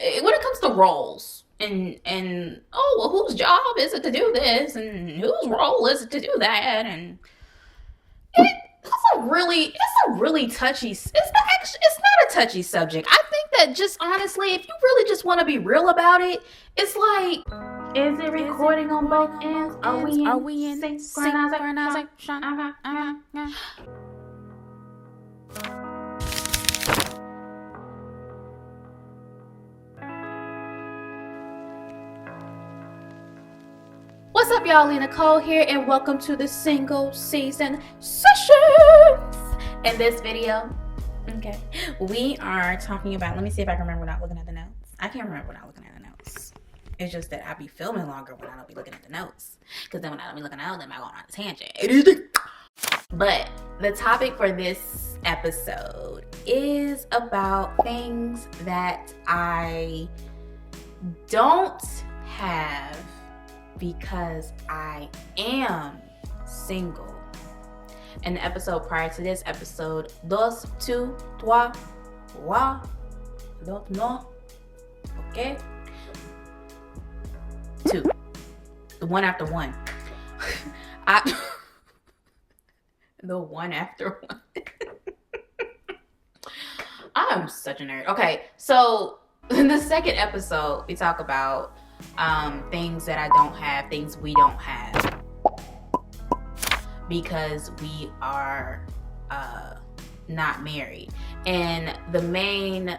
when it comes to roles and oh well, whose job is it to do this and whose role is it to do that, and it's a really touchy. It's not a touchy subject. I think that just honestly, if you really just want to be real about it, it's like, is it recording on both ends? Are we in synchronization? What's up, y'all? Nicole here, and welcome to the single season sessions. In this video, okay, we are talking about, let me see if I can remember without looking at the notes. I can't remember without looking at the notes. It's just that I be filming longer when I don't be looking at the notes. Because then when I don't be looking at them, I go on a tangent. But the topic for this episode is about things that I don't have because I am single. And the episode prior to this, episode 2, 3, 4, don't know, okay? 2, the one after one. The one after one. I'm such a nerd. Okay, so in the second episode, we talk about things that I don't have, things we don't have, because we are not married. And the main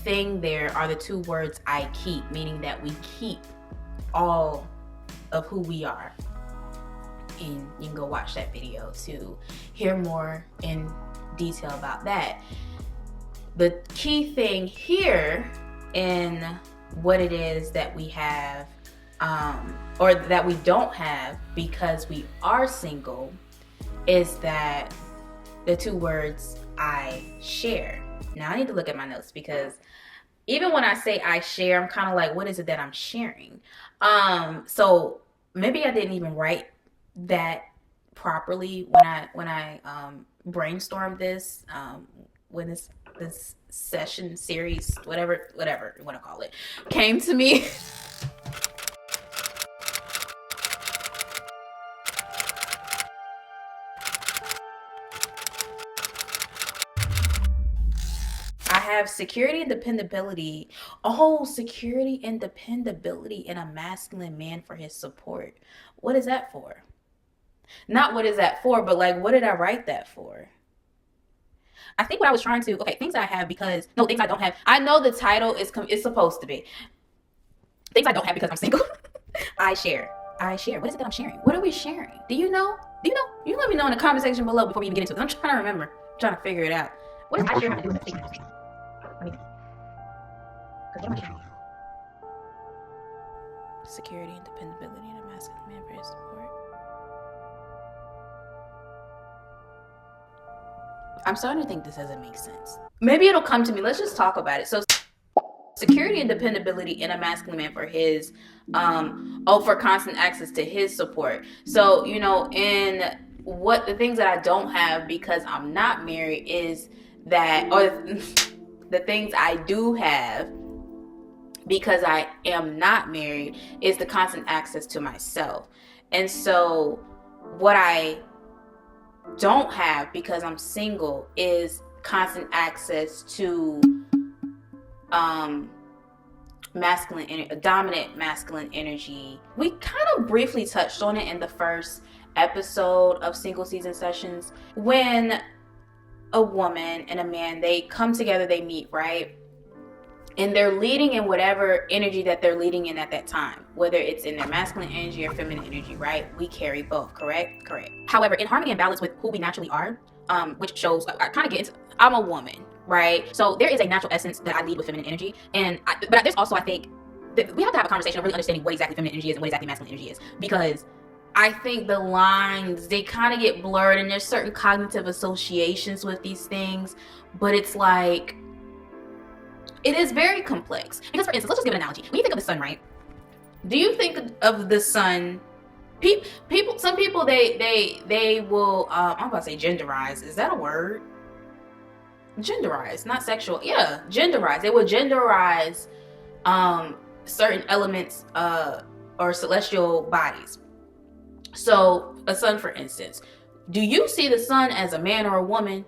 thing there are the two words I keep, meaning that we keep all of who we are. And you can go watch that video to hear more in detail about that. The key thing here in what it is that we have or that we don't have because we are single is that the two words I share. Now I need to look at my notes because even when I say I share, I'm kind of like, what is it that I'm sharing? So maybe I didn't even write that properly when I brainstormed this when this session series, whatever you want to call it, came to me. I have security and dependability. Oh, security and dependability in a masculine man for his support. What is that for? Not what is that for, but like, what did I write that for? I think what I was trying to, okay, things I have because, no, things I don't have. I know the title is supposed to be things I don't have because I'm single. I share. What is it that I'm sharing? What are we sharing? Do you know? You let me know in the comment section below before we even get into it. I'm trying to remember. I'm trying to figure it out. What is I share to do with the security and dependability in a masculine man for his support. I'm starting to think this doesn't make sense. Maybe it'll come to me. Let's just talk about it. So security and dependability in a masculine man for his for constant access to his support. So, in what the things that I don't have because I'm not married is that, or the things I do have because I am not married is the constant access to myself. And so what I don't have because I'm single is constant access to dominant masculine energy. We kind of briefly touched on it in the first episode of single season sessions. When a woman and a man, they come together, they meet, right? And they're leading in whatever energy that they're leading in at that time, whether it's in their masculine energy or feminine energy, right? We carry both, correct? However, in harmony and balance with who we naturally are, which shows, I kind of get into, I'm a woman, right? So there is a natural essence that I lead with feminine energy. But there's also, I think, that we have to have a conversation of really understanding what exactly feminine energy is and what exactly masculine energy is. Because I think the lines, they kind of get blurred and there's certain cognitive associations with these things. But it's like, it is very complex. Because for instance, let's just give an analogy. When you think of the sun, right? Do you think of the sun? Some people, they will, I'm about to say genderize. Is that a word? Genderize, not sexual. Yeah, genderize. They will genderize certain elements or celestial bodies. So a sun, for instance, do you see the sun as a man or a woman?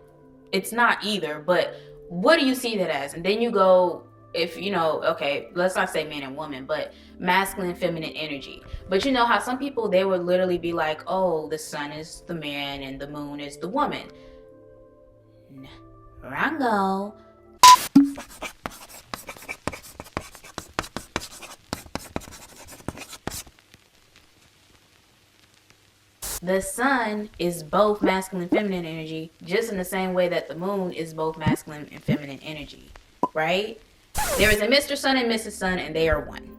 It's not either, but what do you see that as? And then you go, if you know, okay, let's not say man and woman, but masculine, feminine energy. But you know how some people, they would literally be like, oh, the sun is the man and the moon is the woman. Rango. The sun is both masculine and feminine energy, just in the same way that the moon is both masculine and feminine energy, right? There is a Mr. Sun and Mrs. Sun, and they are one.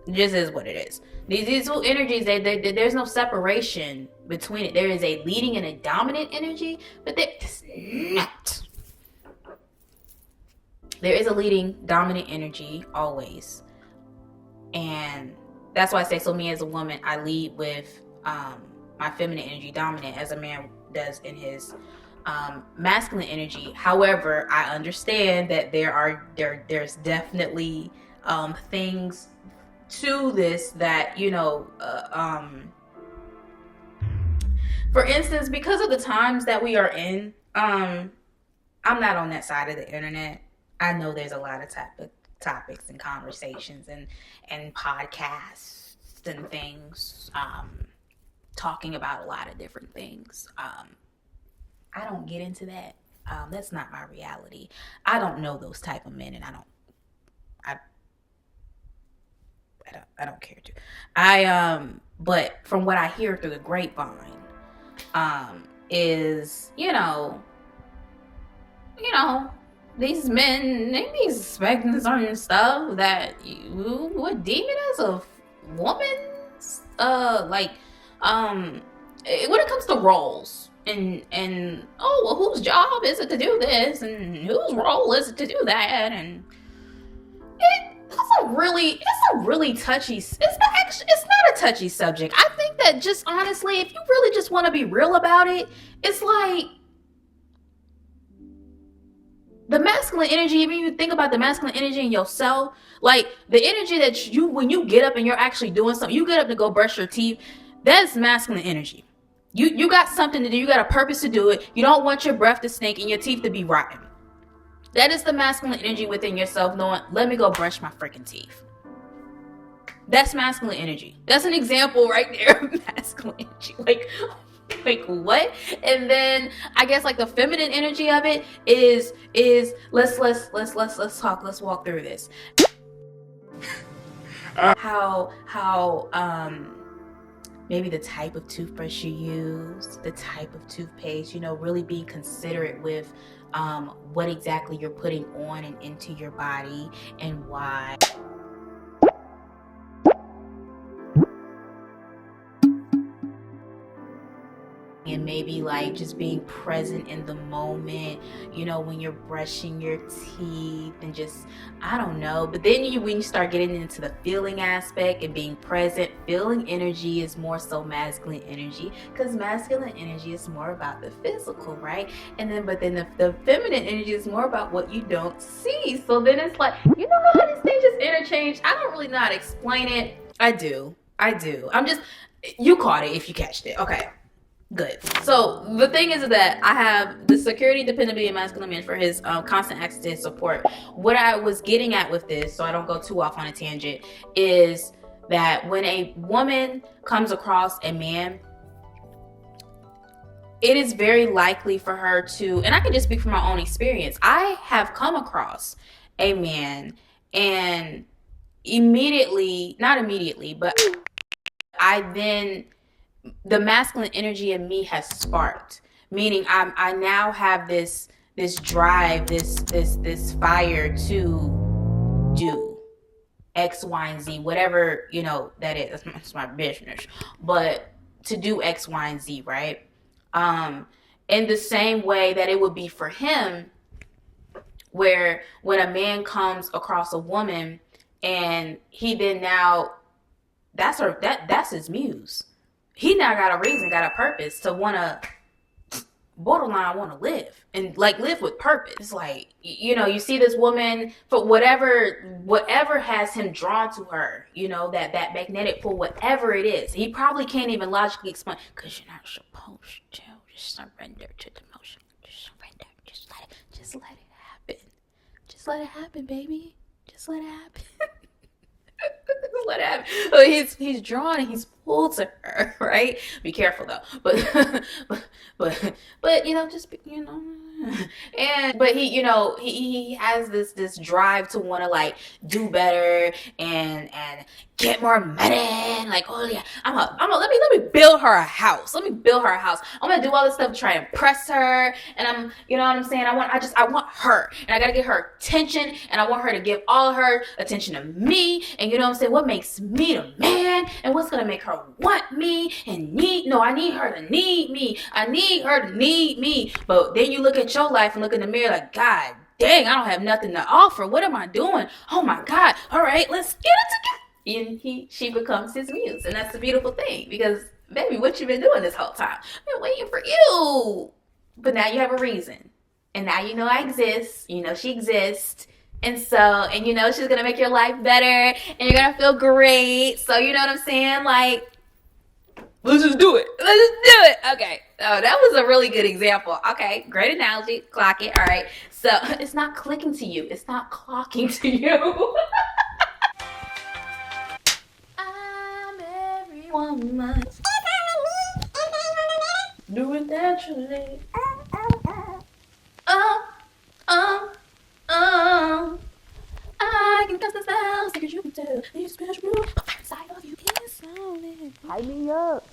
It just is what it is. These two energies, there's no separation between it. There is a leading and a dominant energy, but there is not. There is a leading, dominant energy always. And that's why I say, so me as a woman, I lead with my feminine energy dominant, as a man does in his masculine energy. However, I understand that there's definitely things to this that, you know, for instance, because of the times that we are in, I'm not on that side of the internet. I know there's a lot of topics and conversations and podcasts and things talking about a lot of different things. I don't get into that. That's not my reality. I don't know those type of men, and I don't care to. But from what I hear through the grapevine, is, you know, these men, they be expecting certain stuff that you would deem it as a woman's, when it comes to roles and oh, well, whose job is it to do this and whose role is it to do that, and it's a really touchy, it's not a touchy subject. I think that, just honestly, if you really just want to be real about it, it's like the masculine energy. Even you think about the masculine energy in yourself, like the energy that you, when you get up and you're actually doing something, you get up to go brush your teeth, that's masculine energy. You got something to do, you got a purpose to do it. You don't want your breath to stink and your teeth to be rotten. That is the masculine energy within yourself, knowing, let me go brush my freaking teeth. That's masculine energy. That's an example right there of masculine energy. Like what? And then I guess like the feminine energy of it is let's talk, let's walk through this. How maybe the type of toothbrush you use, the type of toothpaste, you know, really being considerate with what exactly you're putting on and into your body and why. And maybe like just being present in the moment, you know, when you're brushing your teeth and just, I don't know. But then when you start getting into the feeling aspect and being present, feeling energy is more so masculine energy, because masculine energy is more about the physical, right? And then, but then the feminine energy is more about what you don't see. So then it's like, you know how these things just interchange? I don't really know how to explain it. I do. I'm just, you caught it if you catched it. Okay. Good. So the thing is that I have the security, dependability, and masculine man for his constant access to his support. What I was getting at with this, so I don't go too off on a tangent, is that when a woman comes across a man, it is very likely for her to, and I can just speak from my own experience, I have come across a man and not immediately, but the masculine energy in me has sparked, meaning I now have this drive, this fire to do X, Y, and Z, whatever, you know, that is. That's my business. But to do X, Y, and Z, right? In the same way that it would be for him, where when a man comes across a woman And he then now, that's his muse. He now got a reason, got a purpose to want to borderline want to live and like live with purpose. It's like, you see this woman for whatever has him drawn to her, that magnetic pull, whatever it is. He probably can't even logically explain, because you're not supposed to just surrender to the motion. Just surrender. Just let it happen. Just let it happen, baby. Just let it happen. Let it happen. So he's drawn and he's pulled to her, right? Be careful though. But just but he has this drive to want to like do better and get more money. Like, oh yeah, I'm let me build her a house. Let me build her a house. I'm gonna do all this stuff to try and impress her. And I'm, what I'm saying? I want her, and I gotta get her attention, and I want her to give all her attention to me. And what I'm saying? What makes me the man, and what's gonna make her want me and I need her to need me. I need her to need me. But then you look at your life and look in the mirror like, God dang, I don't have nothing to offer. What am I doing? Oh my God. All right, let's get it together. And she becomes his muse. And that's the beautiful thing, because baby, what you been doing this whole time? I've been waiting for you. But now you have a reason. And now I exist. She exists. And so, she's going to make your life better, and you're going to feel great. So, you know what I'm saying? Like, let's just do it. Okay. Oh, that was a really good example. Okay. Great analogy. Clock it. All right. So it's not clicking to you. It's not clocking to you. I'm everyone. Do it naturally. I can cast the spells because you can tell. These special rules inside of you is solid. Hide me up.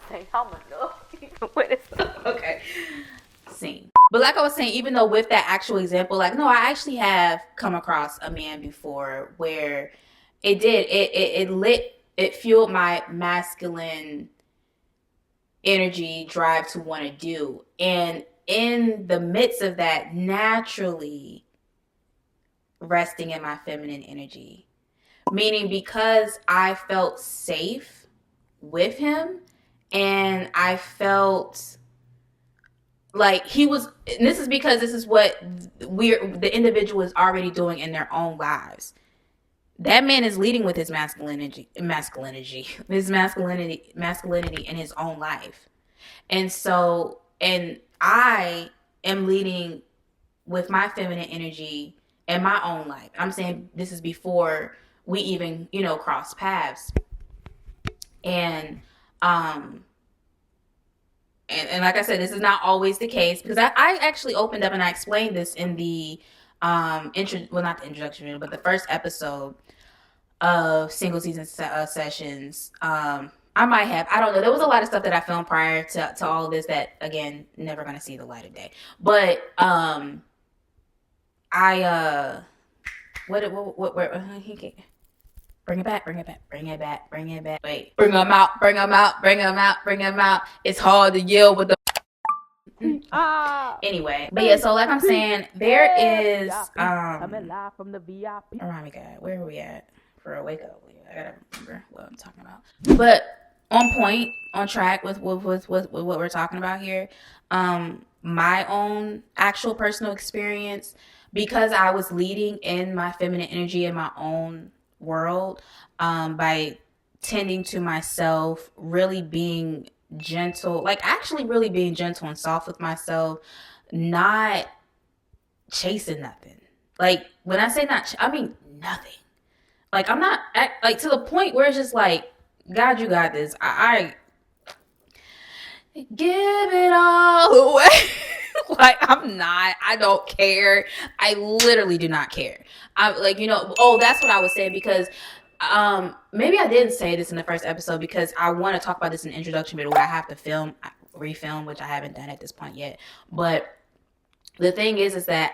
Say how much okay. Scene. But like I was saying, even though with that actual example, like, no, I actually have come across a man before where it fueled my masculine energy drive to want to do. And in the midst of that, naturally resting in my feminine energy. Meaning, because I felt safe with him, and I felt like he was, and this is because this is what the individual is already doing in their own lives. That man is leading with his masculinity in his own life. And so, and I am leading with my feminine energy in my own life. I'm saying this is before we even, cross paths. And like I said, this is not always the case, because I actually opened up and I explained this in the not the introduction, but the first episode of single season sessions. I don't know. There was a lot of stuff that I filmed prior to all of this that, again, never going to see the light of day. But he can't. Bring it back. Wait, bring them out. It's hard to yell with the anyway. But yeah, so like I'm saying, there is I'm live from the VIP. Remind me, God, where are we at for a wake up? I gotta remember what I'm talking about. But on point, on track with what we're talking about here. My own actual personal experience, because I was leading in my feminine energy in my own world, by tending to myself, really being gentle, like actually really being gentle and soft with myself, not chasing nothing. Like, when I say I mean nothing. Like, I'm not like to the point where it's just like, God, you got this. I give it all away. Like, I don't care. I literally do not care. That's what I was saying, because maybe I didn't say this in the first episode, because I want to talk about this in the introduction video, where I have to refilm, which I haven't done at this point yet. But the thing is that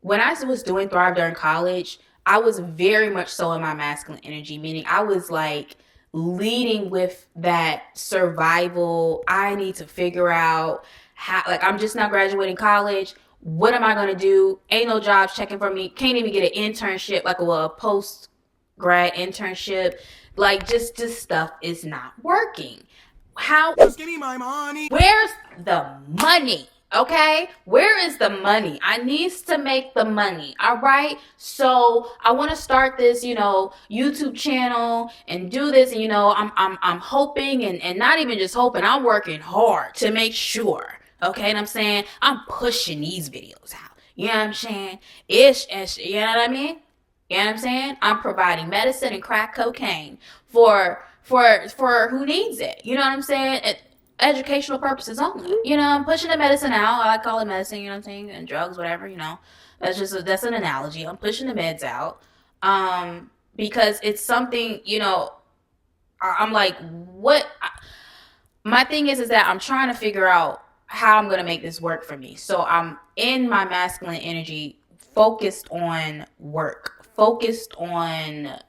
when I was doing Thrive during college, I was very much so in my masculine energy, meaning I was like leading with that survival. I need to figure out how, like, I'm just now graduating college. what am I going to do? Ain't no jobs checking for me. Can't even get an internship, like a post grad internship. Like just stuff is not working. How? Just give me my money. Where's the money? Okay, where is the money? I needs to make the money. All right, so I want to start this, YouTube channel and do this. And I'm hoping and not even just hoping. I'm working hard to make sure. Okay, and I'm saying I'm pushing these videos out. You know what I'm saying? You know what I mean? You know what I'm saying? I'm providing medicine and crack cocaine for who needs it. You know what I'm saying? Educational purposes only. I'm pushing the medicine out. I call it medicine, you know what I'm saying? And drugs, whatever, That's an analogy. I'm pushing the meds out. Because it's something, I'm like, what? My thing is that I'm trying to figure out how I'm going to make this work for me. So I'm in my masculine energy, focused on work, focused on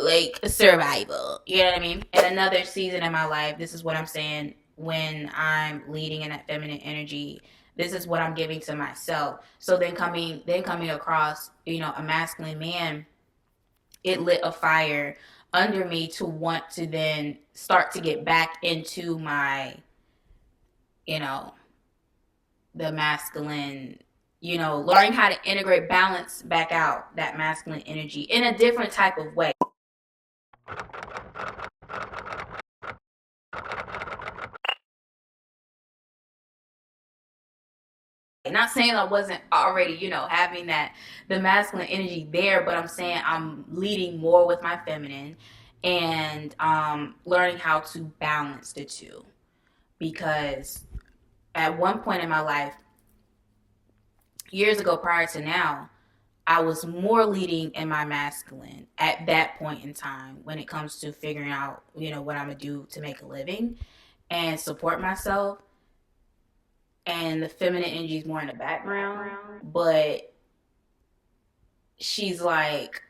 like survival. You know what I mean? In another season in my life, this is what I'm saying when I'm leading in that feminine energy. This is what I'm giving to myself. So then coming across, a masculine man, it lit a fire under me to want to then start to get back into my, the masculine, learning how to integrate balance back out that masculine energy in a different type of way. Not saying I wasn't already, having the masculine energy there, but I'm saying I'm leading more with my feminine and learning how to balance the two. Because at one point in my life, years ago prior to now, I was more leading in my masculine at that point in time when it comes to figuring out, what I'm going to do to make a living and support myself. And the feminine energy is more in the background, but she's like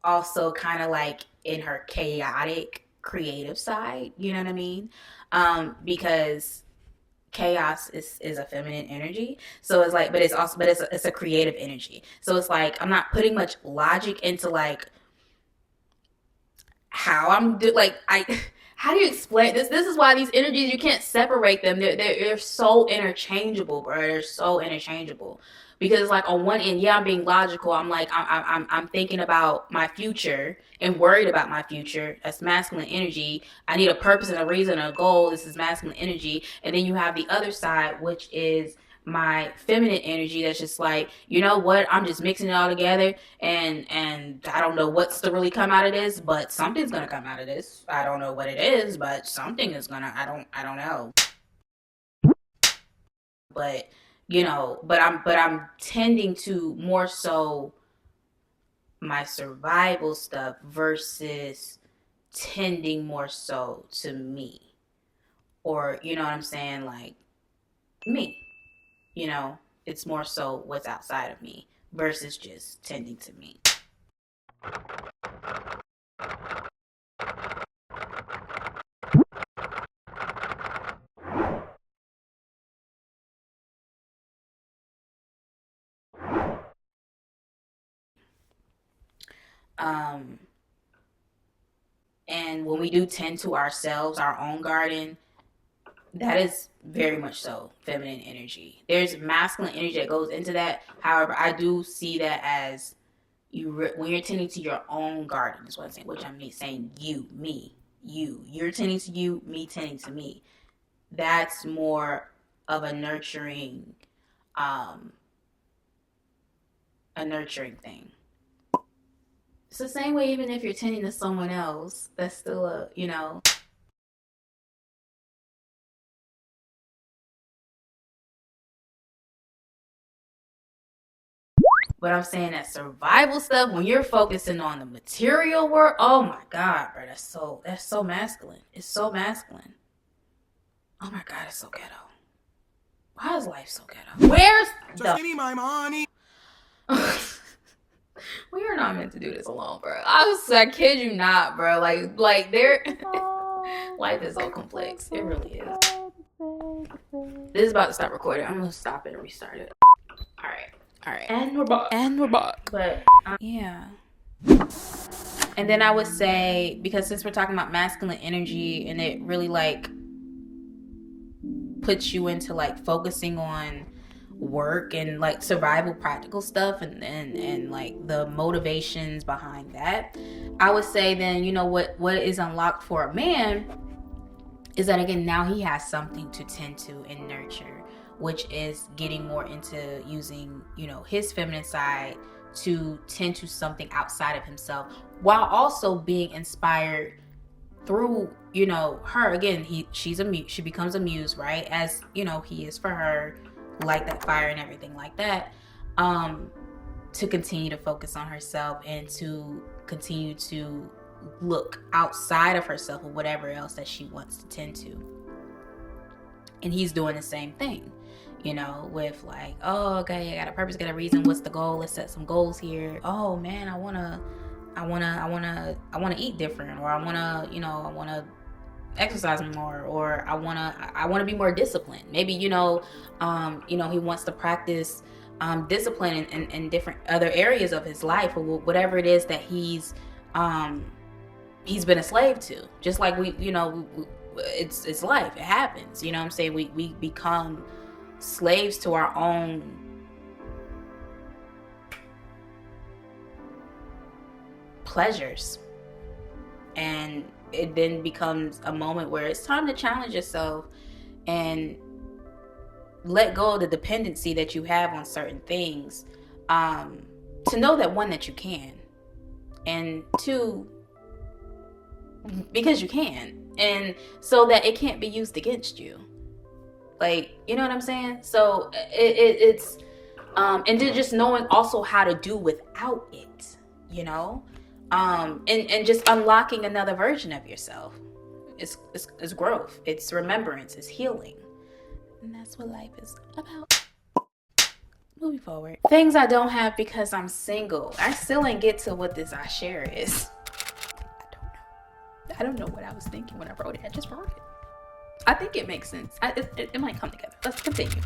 also kind of like in her chaotic creative side, you know what I mean? Because chaos is a feminine energy. So it's like, but it's a creative energy. So it's like, I'm not putting much logic into like how I'm how do you explain this? This is why these energies, you can't separate them. They're so interchangeable, bro. They're so interchangeable. Because like on one end, yeah, I'm being logical. I'm like, I'm thinking about my future and worried about my future. That's masculine energy. I need a purpose and a reason, a goal. This is masculine energy. And then you have the other side, which is my feminine energy. That's just like, you know what? I'm just mixing it all together, and I don't know what's to really come out of this, but something's gonna come out of this. I don't know what it is, but something is gonna. I don't know. But I'm tending to more so my survival stuff versus tending more so to me, or you know what I'm saying, like me. It's more so what's outside of me versus just tending to me. And when we do tend to ourselves, our own garden, that is very much so feminine energy. There's masculine energy that goes into that. However, I do see that as when you're tending to your own garden, is what I'm saying, which I'm saying you, me, you. You're tending to you, me tending to me. That's more of a nurturing thing. It's the same way even if you're tending to someone else, that's still a, But I'm saying that survival stuff, when you're focusing on the material world, oh my God, bro, that's so masculine. It's so masculine. Oh my God, it's so ghetto. Why is life so ghetto? Where's Just give me my money. We are not meant to do this alone, bro. I kid you not, bro. Like there, life is so complex. It really is. This is about to stop recording. I'm gonna stop it and restart it. All right. And we're back. But yeah. And then I would say, because since we're talking about masculine energy and it really like puts you into like focusing on work and like survival practical stuff and like the motivations behind that, I would say then, you know, what is unlocked for a man is that, again, now he has something to tend to and nurture, which is getting more into using, you know, his feminine side to tend to something outside of himself, while also being inspired through, you know, her. Again, she becomes a muse, right? As, you know, he is for her, like that fire and everything like that, to continue to focus on herself and to continue to look outside of herself or whatever else that she wants to tend to. And he's doing the same thing, you know, with like, oh, okay, I got a purpose, got a reason, what's the goal, let's set some goals here. Oh man, I wanna eat different, or I wanna exercise more, or I wanna be more disciplined. Maybe, you know, he wants to practice discipline in different other areas of his life, or whatever it is that he's been a slave to. Just like it's life, it happens, you know what I'm saying? We become slaves to our own pleasures, and it then becomes a moment where it's time to challenge yourself and let go of the dependency that you have on certain things, to know that, one, that you can, and two, because you can, and so that it can't be used against you. Like, you know what I'm saying? So it's and then just knowing also how to do without it, you know, and just unlocking another version of yourself. It's growth, it's remembrance, it's healing, and that's what life is about. Moving forward, things I don't have because I'm single. I still ain't get to what this I share is. I don't know what I was thinking when I wrote it. I just wrote it. I think it makes sense. It might come together. Let's continue.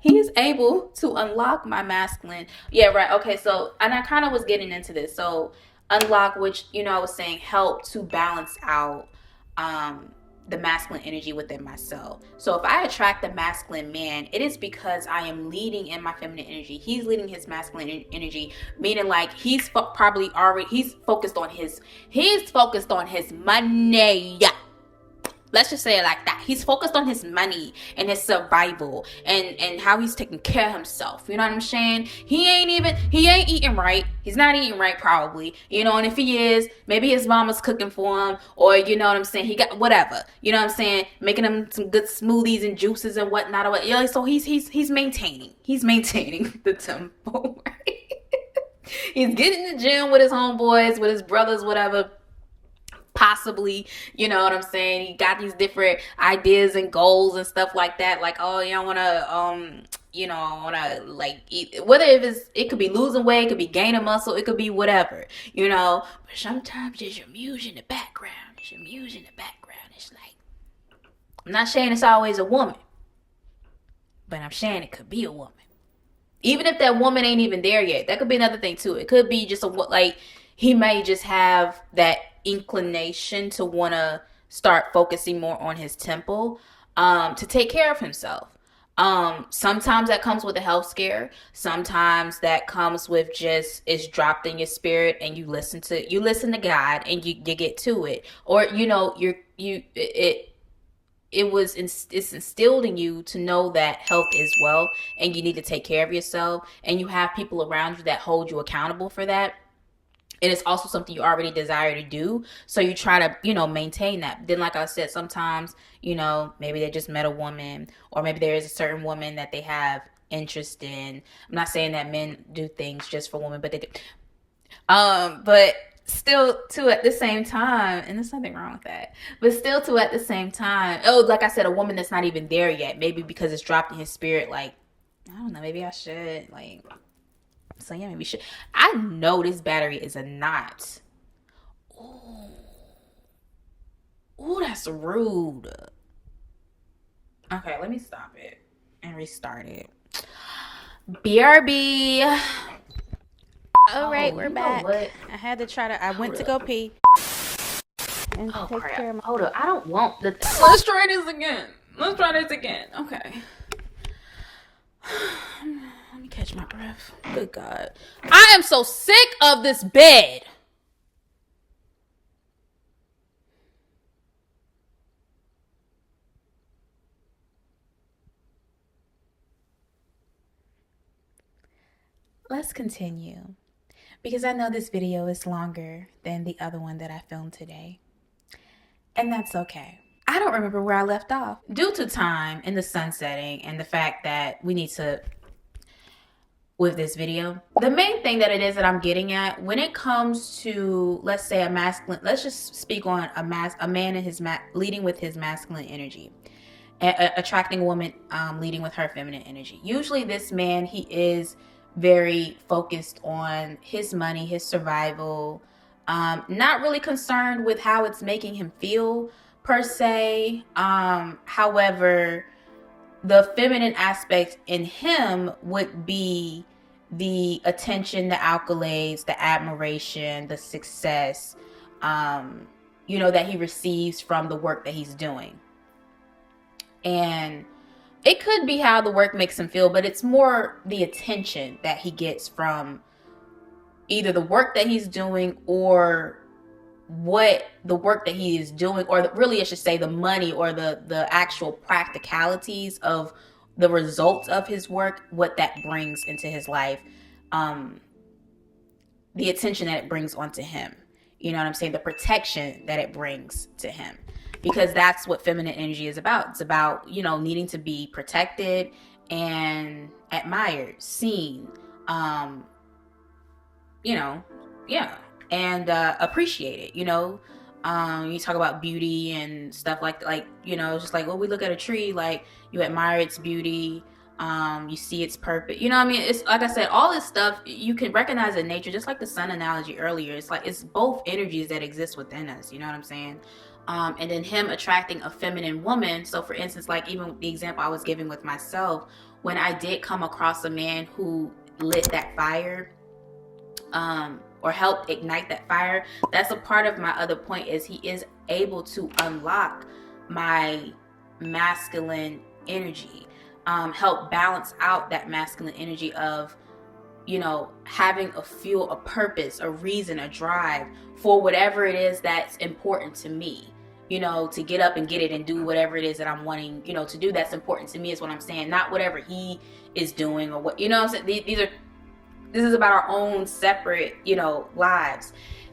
He is able to unlock my masculine. Yeah, right. Okay, so, and I kind of was getting into this. So, unlock, which, you know, I was saying help to balance out the masculine energy within myself. So if I attract the masculine man, it is because I am leading in my feminine energy. He's leading his masculine energy, meaning like he's focused on his money. Let's just say it like that. He's focused on his money and his survival and how he's taking care of himself. You know what I'm saying? He ain't eating right. He's not eating right, probably. You know, and if he is, maybe his mama's cooking for him, or, you know what I'm saying, he got whatever. You know what I'm saying? Making him some good smoothies and juices and whatnot. Or, yeah, so he's maintaining. He's maintaining the tempo. Right? He's getting in the gym with his homeboys, with his brothers, whatever. Possibly, you know what I'm saying? He got these different ideas and goals and stuff like that. Like, oh, you don't want to, like eat. Whether it could be losing weight, it could be gaining muscle, it could be whatever, you know. But sometimes there's your muse in the background. It's like, I'm not saying it's always a woman, but I'm saying it could be a woman. Even if that woman ain't even there yet, that could be another thing too. It could be just he may just have that inclination to want to start focusing more on his temple, to take care of himself. Sometimes that comes with a health scare. Sometimes that comes with just, it's dropped in your spirit and you listen to God and you get to it. Or, you know, it's instilled in you to know that health is wealth and you need to take care of yourself, and you have people around you that hold you accountable for that. And it's also something you already desire to do. So you try to, you know, maintain that. Then, like I said, sometimes, you know, maybe they just met a woman, or maybe there is a certain woman that they have interest in. I'm not saying that men do things just for women, but they do. But still, too, at the same time, and there's nothing wrong with that, but still, too, at the same time, like I said, a woman that's not even there yet, maybe because it's dropped in his spirit, like, I don't know, maybe I should, like, so yeah, maybe should. I know this battery is a knot. Ooh, that's rude. Okay, let me stop it and restart it. BRB. All right, we're back. I had to try to. I went to go pee. And Oh take care of crap! Hold up, I don't want the. Let's try this again. Okay. Let me catch my breath. Good God, I am so sick of this bed. Let's continue, because I know this video is longer than the other one that I filmed today. And that's okay. I don't remember where I left off. Due to time and the sun setting and the fact that we need to, with this video, the main thing that it is that I'm getting at when it comes to, let's say, a masculine, let's just speak on a man in his leading with his masculine energy, attracting a woman leading with her feminine energy. Usually this man, he is very focused on his money, his survival, not really concerned with how it's making him feel per se. However, the feminine aspect in him would be the attention, the accolades, the admiration, the success, that he receives from the work that he's doing. And it could be how the work makes him feel, but it's more the attention that he gets from either the work that he's doing or what the work that he is doing, or really I should say the money or the actual practicalities of the results of his work, what that brings into his life, the attention that it brings onto him, you know what I'm saying, the protection that it brings to him, because that's what feminine energy is about. It's about, needing to be protected and admired, seen, and appreciate it. You talk about beauty and stuff like just like, well, we look at a tree, like you admire its beauty, you see its purpose. It's like I said, all this stuff you can recognize in nature, just like the sun analogy earlier. It's like it's both energies that exist within us. You know what I'm saying? And then him attracting a feminine woman. So for instance, like even the example I was giving with myself, when I did come across a man who lit that fire, or help ignite that fire, that's a part of my other point, is he is able to unlock my masculine energy, help balance out that masculine energy of having a fuel, a purpose, a reason, a drive for whatever it is that's important to me, to get up and get it and do whatever it is that I'm wanting to do, that's important to me, is what I'm saying. Not whatever he is doing or what, I'm saying. This is about our own separate, lives.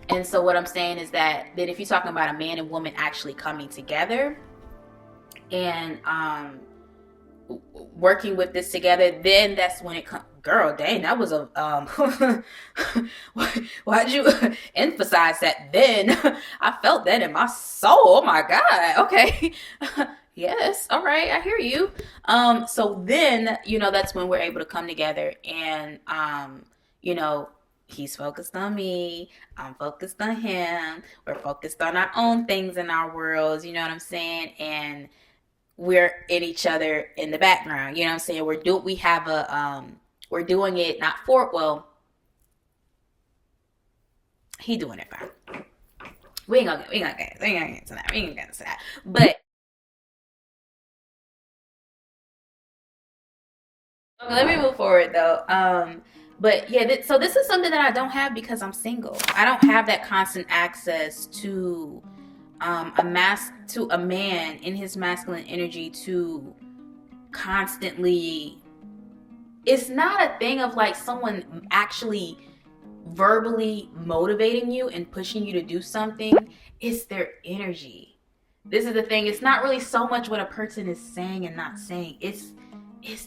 And so what I'm saying is that if you're talking about a man and woman actually coming together and working with this together, then that's when it comes. Girl, dang, that was a why'd you emphasize that? Then I felt that in my soul. Oh my God. Okay. Yes. All right. I hear you. So then, that's when we're able to come together and, he's focused on me, I'm focused on him, we're focused on our own things in our worlds, you know what I'm saying? And we're in each other in the background, you know what I'm saying? We're doing it not for, well, he doing it fine. We ain't gonna get into that. But okay, let me move forward though. But yeah, so this is something that I don't have because I'm single. I don't have that constant access to a man in his masculine energy to constantly. It's not a thing of like someone actually verbally motivating you and pushing you to do something. It's their energy. This is the thing. It's not really so much what a person is saying and not saying. It's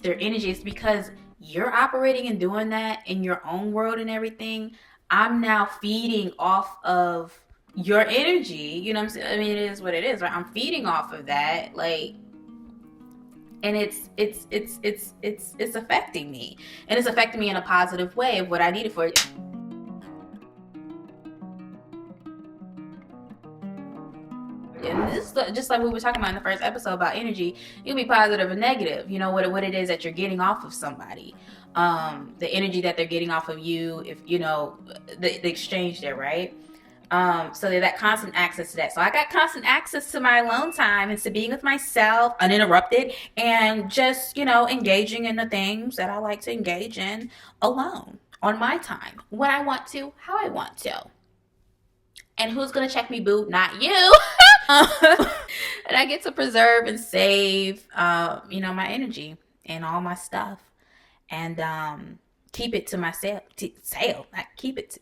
their energy. It's because you're operating and doing that in your own world and everything. I'm now feeding off of your energy. You know what I'm saying? I mean, it is what it is, right? I'm feeding off of that, like, and it's affecting me, and it's affecting me in a positive way of what I needed for it. and this is just like we were talking about in the first episode about energy. You can be positive and negative, you know, what it is that you're getting off of somebody, the energy that they're getting off of you, if you know the exchange there, right? So there's that constant access to that. So I got constant access to my alone time and to being with myself uninterrupted and just, you know, engaging in the things that I like to engage in alone on my time, when I want to, how I want to. And who's going to check me, boo? Not you. And I get to preserve and save, you know, my energy and all my stuff, and keep it to myself. I keep it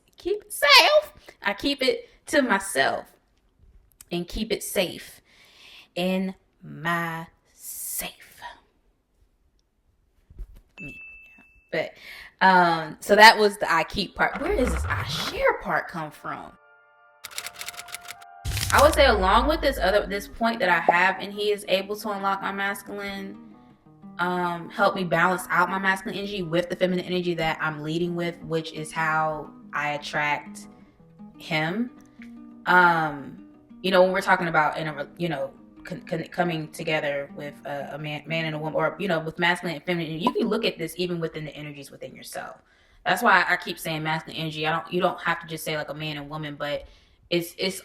safe. I keep it to myself and keep it safe in my safe. Me. But so that was the I keep part. Where does this I share part come from? I would say along with this point that I have, and he is able to unlock my masculine, help me balance out my masculine energy with the feminine energy that I'm leading with, which is how I attract him. You know, when we're talking about coming together with a man and a woman, or you know, with masculine and feminine, you can look at this even within the energies within yourself. That's why I keep saying masculine energy. You don't have to just say like a man and woman, but it's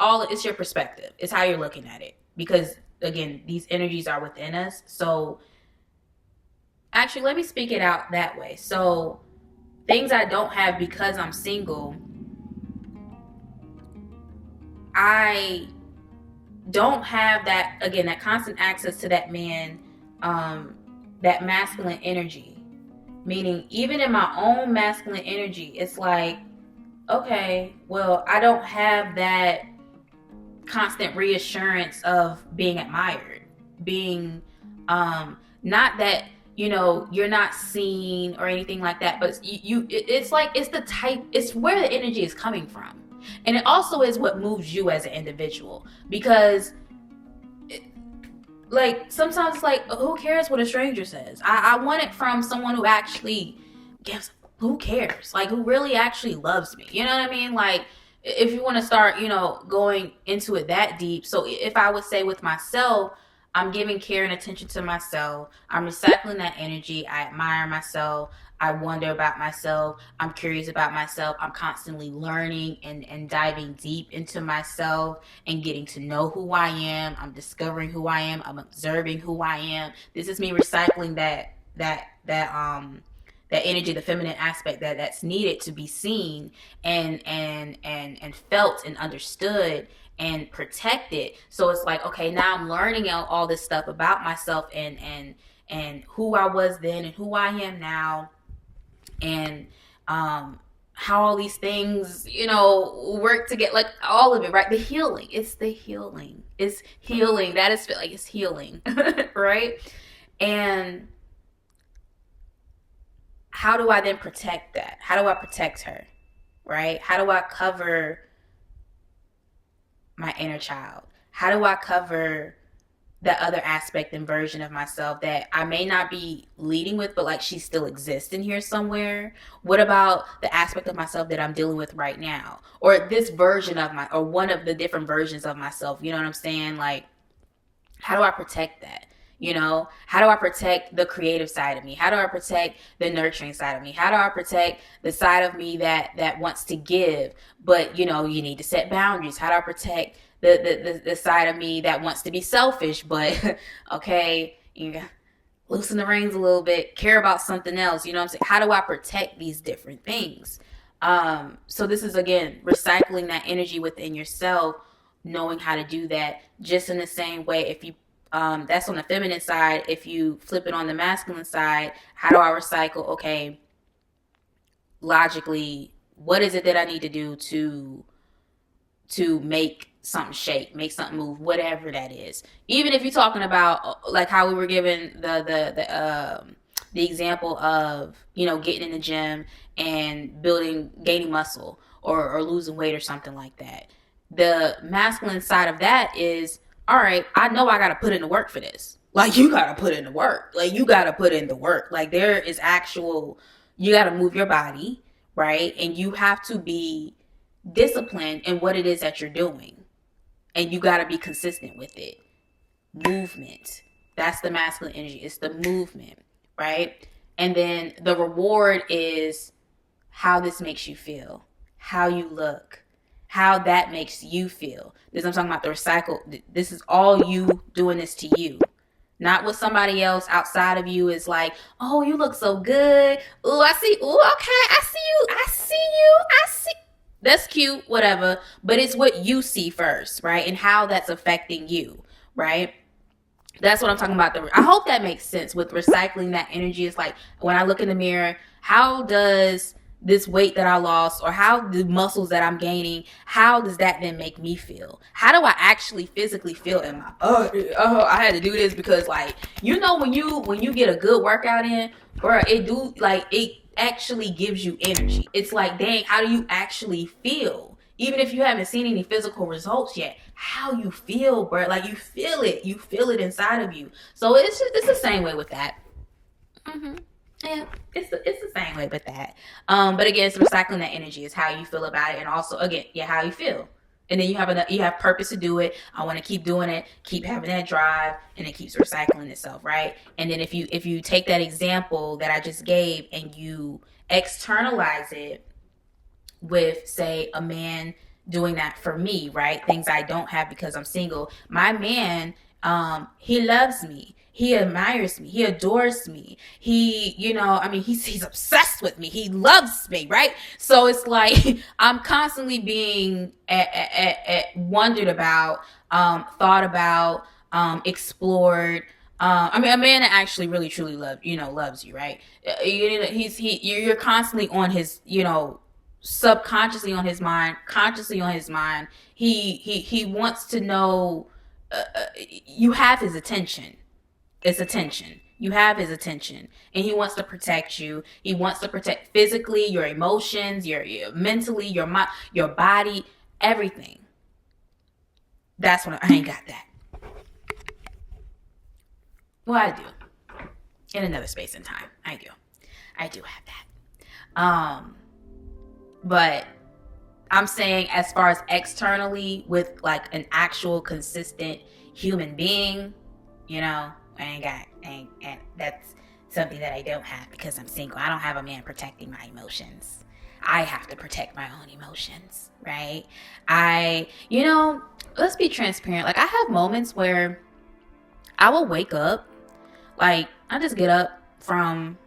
your perspective. It's how you're looking at it, because again, these energies are within us. So actually, let me speak it out that way. So things I don't have because I'm single, I don't have that, again, that constant access to that man, that masculine energy. Meaning, even in my own masculine energy, it's like, okay, well, I don't have that constant reassurance of being admired, being, not that, you know, you're not seen or anything like that, but it's like, it's where the energy is coming from. And it also is what moves you as an individual, because like sometimes it's like, who cares what a stranger says? I want it from someone who actually gives, who cares? Like, who really actually loves me? You know what I mean? Like, if you want to start, you know, going into it that deep. So if I would say with myself, I'm giving care and attention to myself. I'm recycling that energy. I admire myself. I wonder about myself. I'm curious about myself. I'm constantly learning and diving deep into myself and getting to know who I am. I'm discovering who I am. I'm observing who I am. This is me recycling that energy, the feminine aspect that's needed to be seen and felt and understood and protected. So it's like, okay, now I'm learning out all this stuff about myself and who I was then and who I am now, and how all these things, you know, work to get, like, all of it, right? The healing. It's the healing. It's healing. That is like, it's healing, right? And how do I then protect that? How do I protect her, right? How do I cover my inner child? How do I cover the other aspect and version of myself that I may not be leading with, but like she still exists in here somewhere? What about the aspect of myself that I'm dealing with right now? Or this version of or one of the different versions of myself, you know what I'm saying? Like, how do I protect that? You know, how do I protect the creative side of me? How do I protect the nurturing side of me? How do I protect the side of me that wants to give, but you know, you need to set boundaries? How do I protect the side of me that wants to be selfish, but okay, you gotta loosen the reins a little bit, care about something else, you know what I'm saying? How do I protect these different things? So this is, again, recycling that energy within yourself, knowing how to do that, just in the same way. If you that's on the feminine side. If you flip it on the masculine side, how do I recycle? Okay, logically, what is it that I need to do to make something shake, make something move, whatever that is? Even if you're talking about, like how we were given the example of, you know, getting in the gym and gaining muscle or losing weight or something like that. The masculine side of that is, all right, I know I got to put in the work for this. Like, you got to put in the work. Like, you got to put in the work. Like, there is you got to move your body, right? And you have to be disciplined in what it is that you're doing. and you got to be consistent with it. Movement. That's the masculine energy. It's the movement, right? And then the reward is how this makes you feel, how you look, how that makes you feel. This I'm talking about the recycle. This is all you doing this to you. Not what somebody else outside of you is like, oh, you look so good. Ooh, I see. Ooh, okay. I see you. I see you. I see. That's cute, whatever. But it's what you see first, right? And how that's affecting you, right? That's what I'm talking about. I hope that makes sense with recycling that energy. It's like when I look in the mirror, how does this weight that I lost or how the muscles that I'm gaining, how does that then make me feel? How do I actually physically feel in my body? Oh, I had to do this because like, you know, when you get a good workout in, bro, it actually gives you energy. It's like, dang, how do you actually feel? Even if you haven't seen any physical results yet, how you feel, bro, like you feel it inside of you. So it's the same way with that. Yeah, it's the same way with that. But again, it's recycling that energy. Is how you feel about it, and also again, how you feel. And then you have purpose to do it. I want to keep doing it, keep having that drive, and it keeps recycling itself, right? And then if you take that example that I just gave and you externalize it with, say, a man doing that for me, right? Things I don't have because I'm single. My man, he loves me. He admires me. He adores me. He, he's obsessed with me. He loves me, right? So it's like I'm constantly being wondered about, thought about, explored. A man that actually really truly loves you, right? You're constantly on his, subconsciously on his mind, consciously on his mind. He wants to know. You have his attention. It's attention. You have his attention, and he wants to protect you. He wants to protect physically, your emotions, your mentally, your mind, your body, everything. That's when I ain't got that. Well, I do. In another space and time, I do have that. But I'm saying as far as externally with like an actual consistent human being, and that's something that I don't have because I'm single. I don't have a man protecting my emotions. I have to protect my own emotions, right? Let's be transparent. Like I have moments where I will wake up, like I just get up from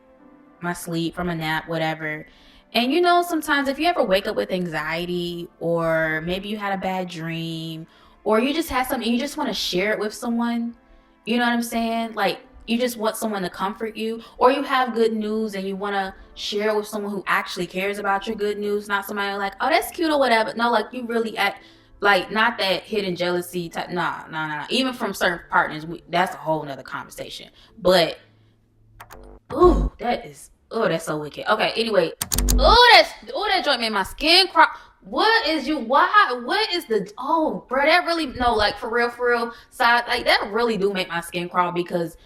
my sleep, from a nap, whatever. And sometimes if you ever wake up with anxiety, or maybe you had a bad dream, or you just had something, you just want to share it with someone, you know what I'm saying? Like you just want someone to comfort you, or you have good news and you want to share it with someone who actually cares about your good news, not somebody like, oh, that's cute or whatever. No, like you really act like not that hidden jealousy type. Nah. Even from certain partners, that's a whole nother conversation. But, that's so wicked. Okay, anyway. That joint made my skin crawl. What is bro, that really, no, like for real, side, like that really do make my skin crawl, because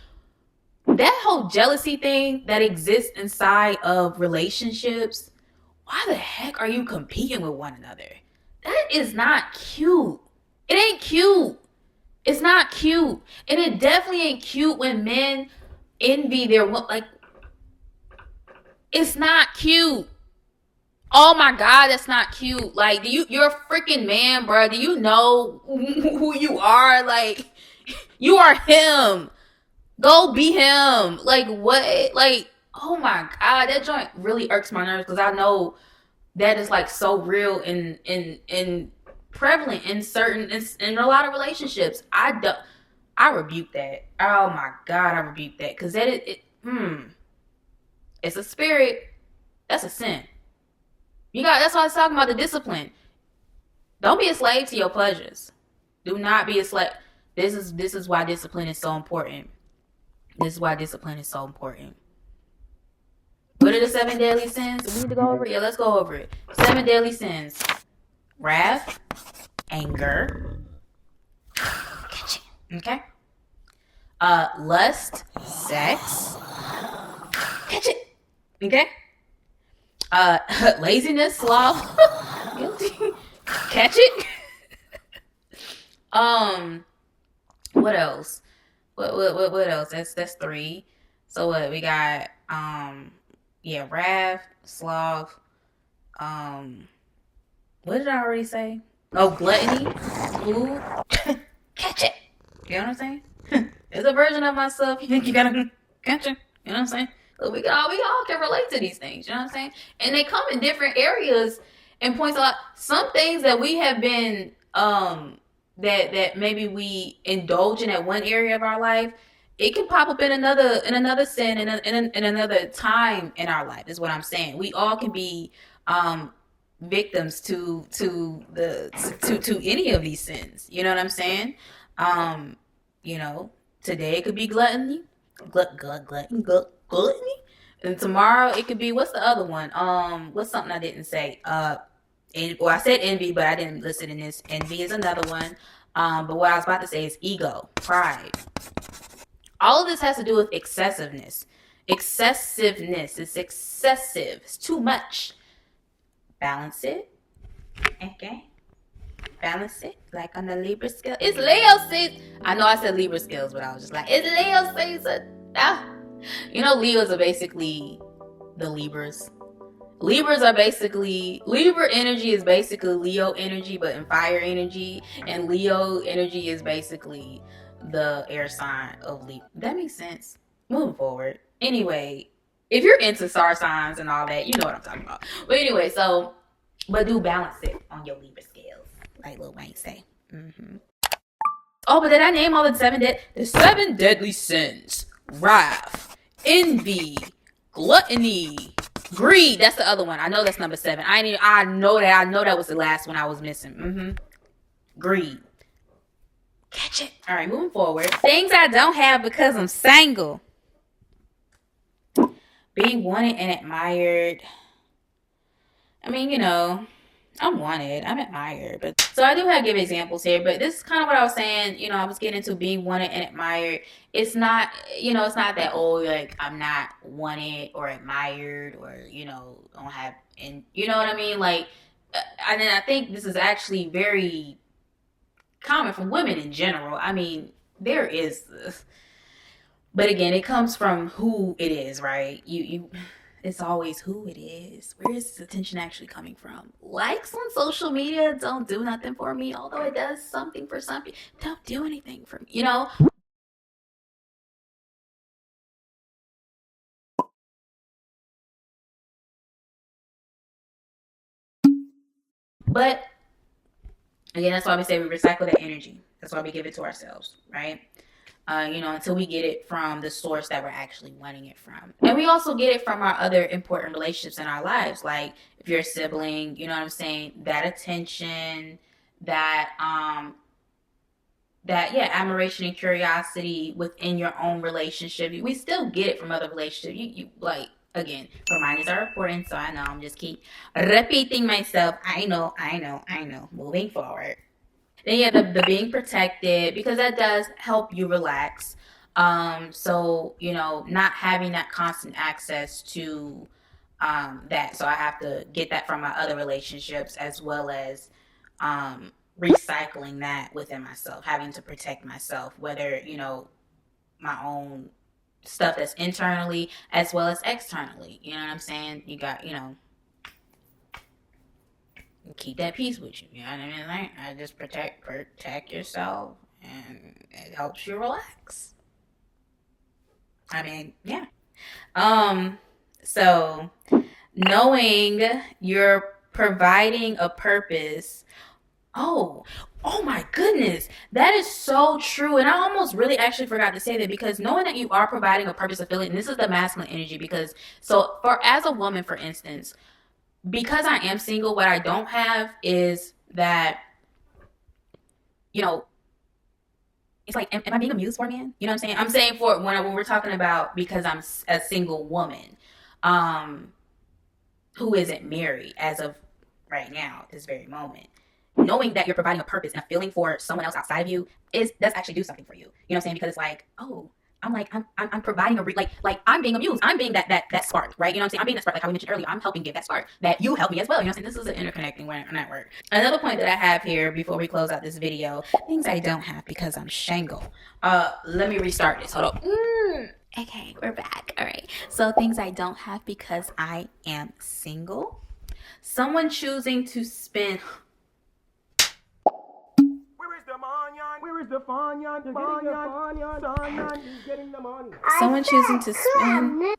that whole jealousy thing that exists inside of relationships, why the heck are you competing with one another? That is not cute. It ain't cute. It's not cute. And it definitely ain't cute when men envy their, like, it's not cute. Oh my God, that's not cute. Like, you're a freaking man, bro. Do you know who you are? Like, you are him. Go be him. Like, what? Like, oh my God, that joint really irks my nerves, because I know that is like so real and prevalent in a lot of relationships. I rebuke that. Oh my God, I rebuke that, because it's a spirit. That's a sin. That's why I was talking about the discipline. Don't be a slave to your pleasures. Do not be a slave. This is why discipline is so important. This is why discipline is so important. What are the 7 deadly sins? We need to go over it. Yeah, let's go over it. 7 deadly sins: wrath, anger, okay, lust, sex, catch it, okay, laziness, sloth, guilty, catch it, What else? What else? That's 3. So what we got? Wrath, sloth. What did I already say? Oh, gluttony, food. Catch it. You know what I'm saying? It's a version of myself. You think you gotta catch it? You know what I'm saying? So we all can relate to these things. You know what I'm saying? And they come in different areas and points out some things that we have been that maybe we indulge in at one area of our life. It can pop up in another sin in another time in our life. Is what I'm saying. We all can be victims to any of these sins. You know what I'm saying? Today it could be gluttony, gluttony, and tomorrow it could be, what's the other one? What's something I didn't say? I said envy, but I didn't listen in this. Envy is another one. But what I was about to say is ego, pride. All of this has to do with excessiveness. Excessiveness. It's excessive. It's too much. Balance it. Okay. Balance it. Like on the Libra scale. It's Leo season. I know I said Libra scales, but I was just like, it's Leo season. Leos are basically the Libras. Libra energy is basically Leo energy, but in fire energy. And Leo energy is basically the air sign of Libra. That makes sense. Moving forward. Anyway, if you're into star signs and all that, you know what I'm talking about. But anyway, but do balance it on your Libra scales, like Lil Wayne say. Mm-hmm. Oh, but did I name all the 7 deadly sins? Wrath, envy, gluttony, greed. That's the other one. I know that's number 7. I know that was the last one I was missing. Mm-hmm. Greed. Catch it. All right, moving forward. Things I don't have because I'm single. Being wanted and admired. I mean, I'm wanted, I'm admired. But so I do have to give examples here, but this is kind of what I was saying. I was getting into being wanted and admired. It's not, it's not that, like I'm not wanted or admired or, don't have, and you know what I mean? Like, and then I think this is actually very common for women in general. I mean, there is this. But again, it comes from who it is, right? It's always who it is. Where is this attention actually coming from? Likes on social media don't do nothing for me, although it does something for some people. Don't do anything for me, But again, that's why we say we recycle that energy. That's why we give it to ourselves, right? Until we get it from the source that we're actually wanting it from. And we also get it from our other important relationships in our lives. Like if you're a sibling, you know what I'm saying? That attention, that admiration and curiosity within your own relationship. We still get it from other relationships. You like, again, reminders are important, so I know I'm just keep repeating myself. I know. Moving forward. Then the being protected, because that does help you relax. So not having that constant access to that. So I have to get that from my other relationships, as well as recycling that within myself, having to protect myself, whether my own stuff that's internally as well as externally. You know what I'm saying? You got keep that peace with you. You know what I mean? Like, I just protect yourself, and it helps you relax. I mean, yeah. So knowing you're providing a purpose. Oh my goodness. That is so true. And I almost really actually forgot to say that, because knowing that you are providing a purpose of feeling, and this is the masculine energy, because as a woman, for instance, because I am single, what I don't have is that, it's like, am I being amused for a man? You know what I'm saying? I'm saying for when we're talking about, because I'm a single woman, who isn't married as of right now, at this very moment. Knowing that you're providing a purpose and a feeling for someone else outside of you does actually do something for you. You know what I'm saying? Because it's like, oh, I'm providing like I'm being amused. I'm being that spark, right? You know what I'm saying? I'm being that spark, like how we mentioned earlier. I'm helping give that spark that you help me as well. You know what I'm saying? This is an interconnecting network. Another point that I have here before we close out this video, things I don't have because I'm shangle. Let me restart this. Hold on. Okay, we're back. All right. So things I don't have because I am single. Someone choosing to spend. Someone choosing to spend.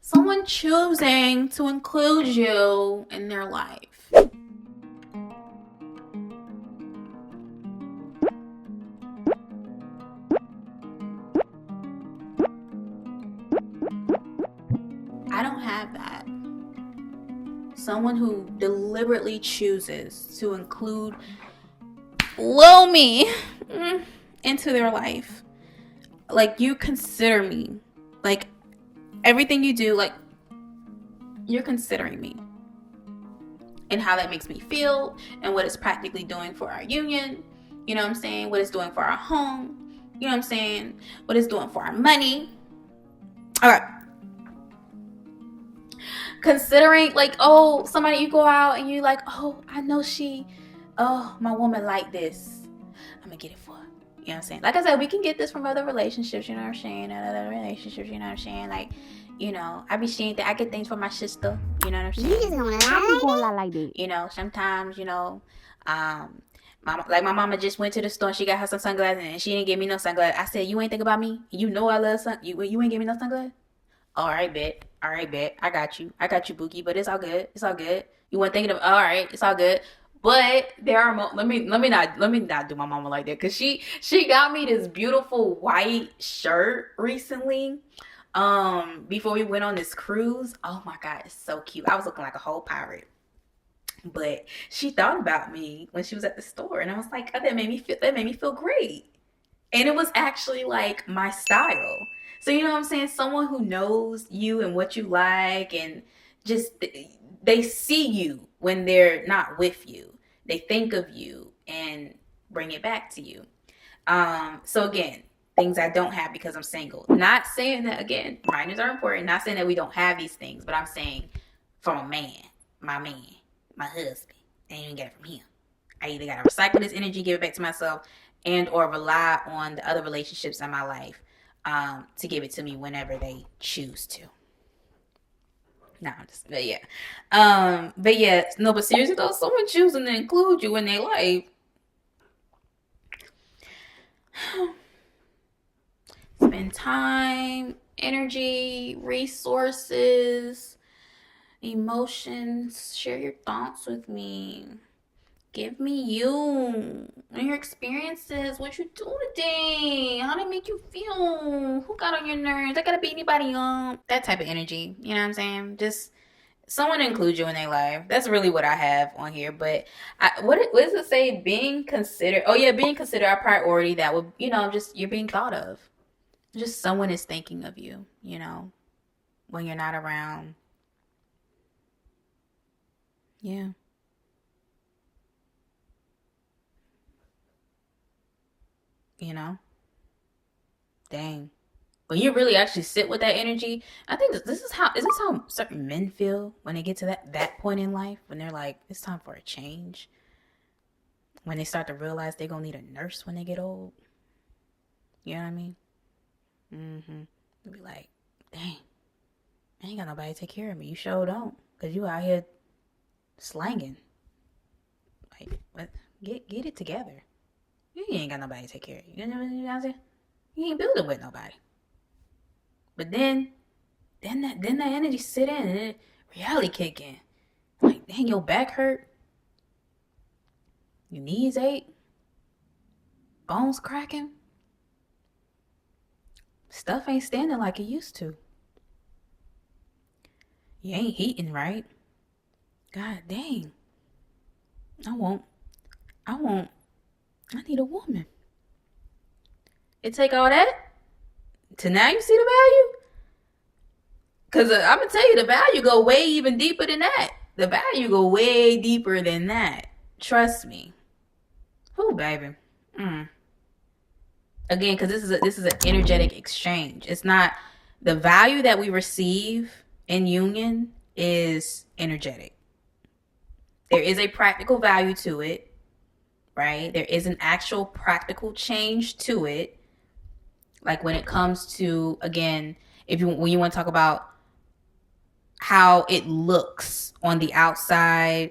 Someone choosing to include you in their life. I don't have that. Someone who deliberately chooses to include Lil me into their life. Like, you consider me. Like, everything you do, like, you're considering me. And how that makes me feel, and what it's practically doing for our union. You know what I'm saying? What it's doing for our home. You know what I'm saying? What it's doing for our money. All right. Considering, like, oh, somebody you go out and you like, oh, I know my woman like this. I'm gonna get it for her. You know what I'm saying? Like I said, we can get this from other relationships, you know what I'm saying? Other relationships, you know what I'm saying? Like, you know, I be seeing that I get things for my sister, you know what I'm saying? You just gonna lie like that. You know, sometimes, you know, my mama just went to the store and she got her some sunglasses and she didn't give me no sunglasses. I said, you ain't think about me? You know I love you ain't give me no sunglasses? All right, bet. I got you, Bookie. But it's all good. You weren't thinking of. All right, it's all good. But there are let me not do my mama like that, because she got me this beautiful white shirt recently. Before we went on this cruise. Oh my God, it's so cute. I was looking like a whole pirate. But she thought about me when she was at the store, and I was like, oh, that made me feel great. And it was actually like my style. So, you know what I'm saying? Someone who knows you and what you like, and just they see you when they're not with you. They think of you and bring it back to you. So again, things I don't have because I'm single. Not saying that, again, reminders are important. Not saying that we don't have these things, but I'm saying from a man, my husband, I ain't even get it from him. I either gotta recycle this energy, give it back to myself, and or rely on the other relationships in my life to give it to me whenever they choose to. No, but seriously though, someone choosing to include you in their life. Spend time, energy, resources, emotions. Share your thoughts with me. Give me you and your experiences. What you do today? How did it make you feel? Who got on your nerves? I gotta beat anybody up. That type of energy. You know what I'm saying? Just someone include you in their life. That's really what I have on here. But what does it say? Being considered. Oh yeah, being considered a priority. That would, just you're being thought of. Just someone is thinking of you. When you're not around. Yeah. Dang. When you really actually sit with that energy, I think is this how certain men feel when they get to that point in life, when they're like, it's time for a change. When they start to realize they're gonna need a nurse when they get old. You know what I mean? They'll be like, dang, I ain't got nobody to take care of me. You sure don't, because you out here slanging. Like, what? Get it together. You ain't got nobody to take care of you. You know what I'm saying? You ain't building with nobody. But then that energy sit in and reality kick in. Like, dang, your back hurt. Your knees ache. Bones cracking. Stuff ain't standing like it used to. You ain't eating right. God dang. I need a woman. It take all that to now you see the value? Because I'm going to tell you, the value go way even deeper than that. The value go way deeper than that. Trust me. Oh, baby. Again, because this is an energetic exchange. It's not the value that we receive in union is energetic. There is a practical value to it, right? There is an actual practical change to it. Like when it comes to, again, when you want to talk about how it looks on the outside,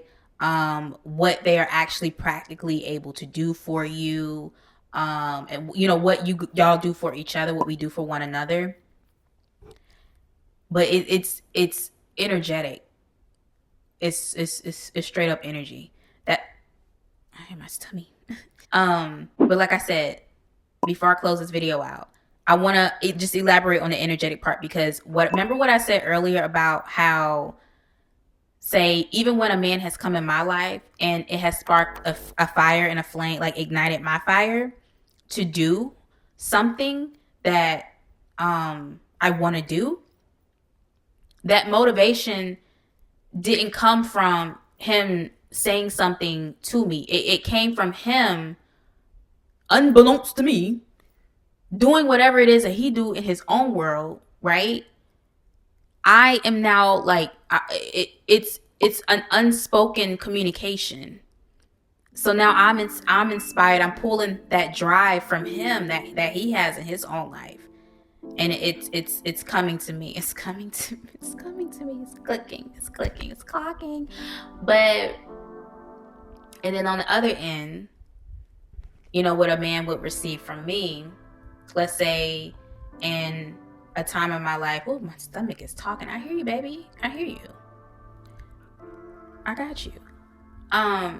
what they are actually practically able to do for you, and what y'all do for each other, what we do for one another. But it's energetic. It's straight up energy. That I hear my tummy. But like I said, before I close this video out, I want to just elaborate on the energetic part, because remember what I said earlier about how, say, even when a man has come in my life and it has sparked a fire and a flame, like ignited my fire to do something that I want to do, that motivation didn't come from him saying something to me. It came from him, unbeknownst to me, doing whatever it is that he do in his own world, right? I am now like, it's an unspoken communication. So now I'm inspired. I'm pulling that drive from him that he has in his own life, and it's coming to me. It's coming to me. It's clicking. It's clocking. But and then on the other end, what a man would receive from me, let's say in a time of my life. Oh, my stomach is talking. I hear you, baby. I hear you. I got you. A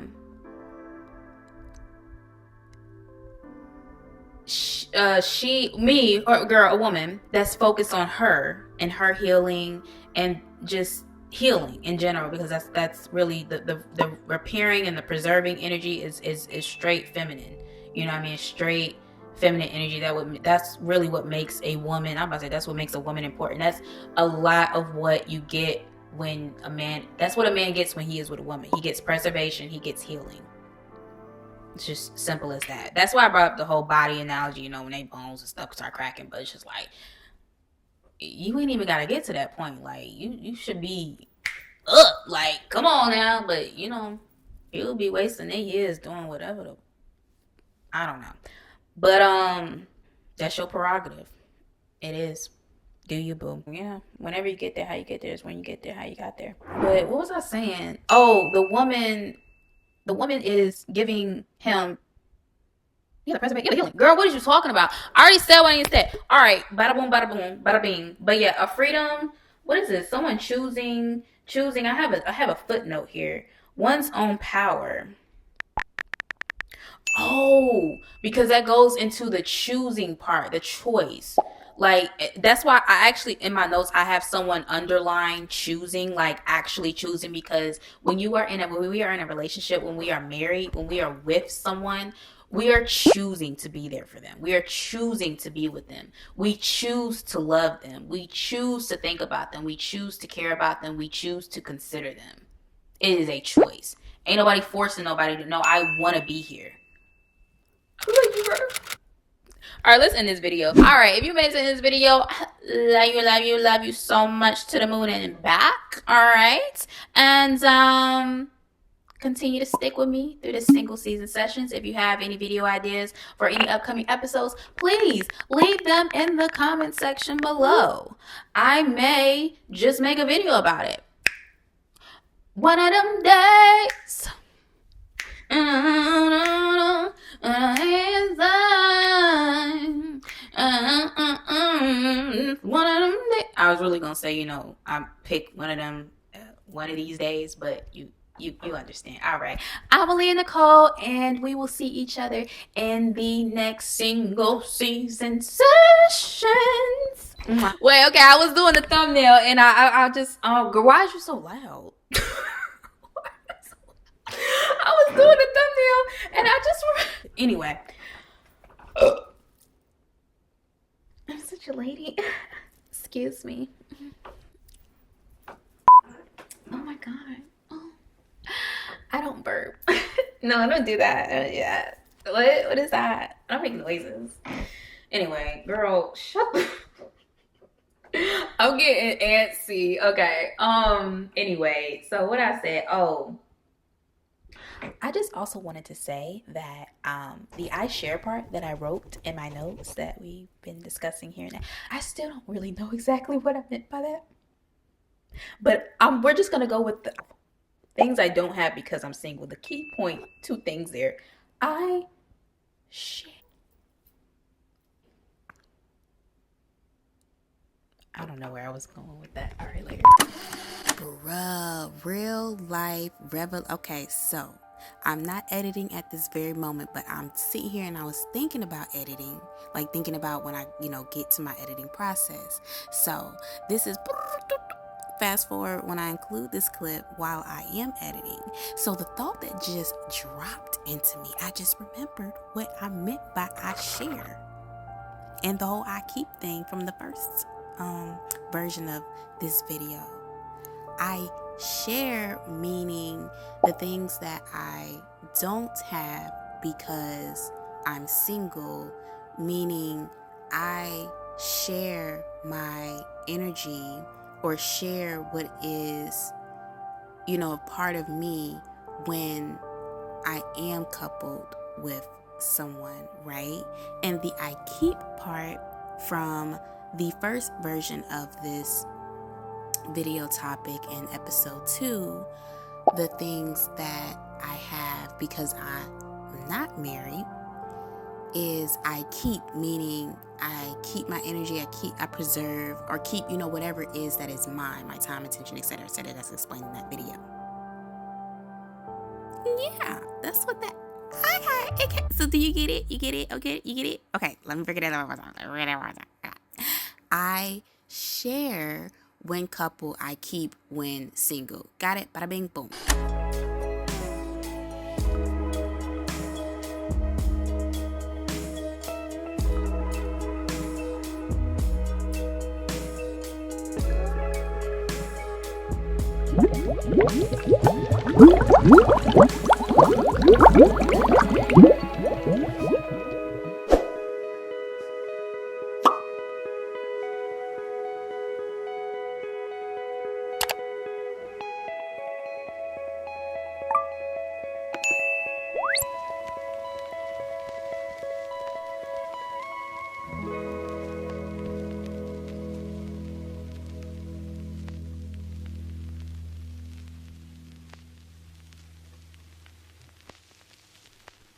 woman that's focused on her and her healing and just healing in general, because that's really the repairing and the preserving energy is straight feminine. You know what I mean? Straight feminine energy. That's really what makes a woman. I'm about to say that's what makes a woman important. That's a lot of what you get when a man. That's what a man gets when he is with a woman. He gets preservation. He gets healing. It's just simple as that. That's why I brought up the whole body analogy. When they bones and stuff start cracking, but it's just like, you ain't even got to get to that point. Like you should be up. Like, come on now. But you'll be wasting 8 years doing whatever. I don't know. But that's your prerogative. It is. Do you, boo? Yeah. Whenever you get there, how you get there is when you get there, how you got there. But what was I saying? Oh, the woman is giving him the preservation, the healing. Girl, what are you talking about? I already said what I said. All right, bada boom, bada bing. But yeah, a freedom. What is this? Someone choosing. I have a footnote here. One's own power. Oh, because that goes into the choosing part, the choice. Like, that's why I actually, in my notes, I have someone underline choosing, like actually choosing, because when we are in a relationship, when we are married, when we are with someone, we are choosing to be there for them. We are choosing to be with them. We choose to love them. We choose to think about them. We choose to care about them. We choose to consider them. It is a choice. Ain't nobody forcing nobody to know, I want to be here. All right, let's end this video. All right, if you made it to this video, love you so much, to the moon and back. All right, and continue to stick with me through the single season sessions. If you have any video ideas for any upcoming episodes, please leave them in the comment section below. I may just make a video about it one of them days. One of them days. I was really gonna say, I pick one of them one of these days, but you understand. All right, I'm Aleigha Nicole, and we will see each other in the next single season sessions. Wait, okay, I was doing the thumbnail, and I just girl, why is you so loud? I was doing the thumbnail and I just anyway. I'm such a lady. Excuse me. Oh my god. Oh. I don't burp. No, I don't do that. Yeah. What is that? I'm making noises. Anyway, girl, shut the I'm getting antsy. Okay. Anyway, so what I said, I just also wanted to say that the I share part that I wrote in my notes that we've been discussing here now, I still don't really know exactly what I meant by that. But we're just gonna go with the things I don't have because I'm single. The key point, 2 things there. I share. I don't know where I was going with that. All right, later. Bruh, real life okay, so I'm not editing at this very moment, but I'm sitting here and I was thinking about editing, like thinking about when I, get to my editing process. So this is fast forward when I include this clip while I am editing. So the thought that just dropped into me, I just remembered what I meant by I share. And the whole I keep thing from the first version of this video. I share meaning the things that I don't have because I'm single, meaning I share my energy or share what is, a part of me when I am coupled with someone, right? And the I keep part from the first version of this video topic in episode 2, the things that I have because I'm not married is I keep, meaning I keep my energy, I preserve or keep, whatever it is that is mine, my time, attention, etc., etc. That's explained in that video. Yeah, that's what that. Okay. So do you get it? You get it? Okay, you get it? Okay, let me break it down. I share when couple, I keep when single. Got it? Bada bing, boom.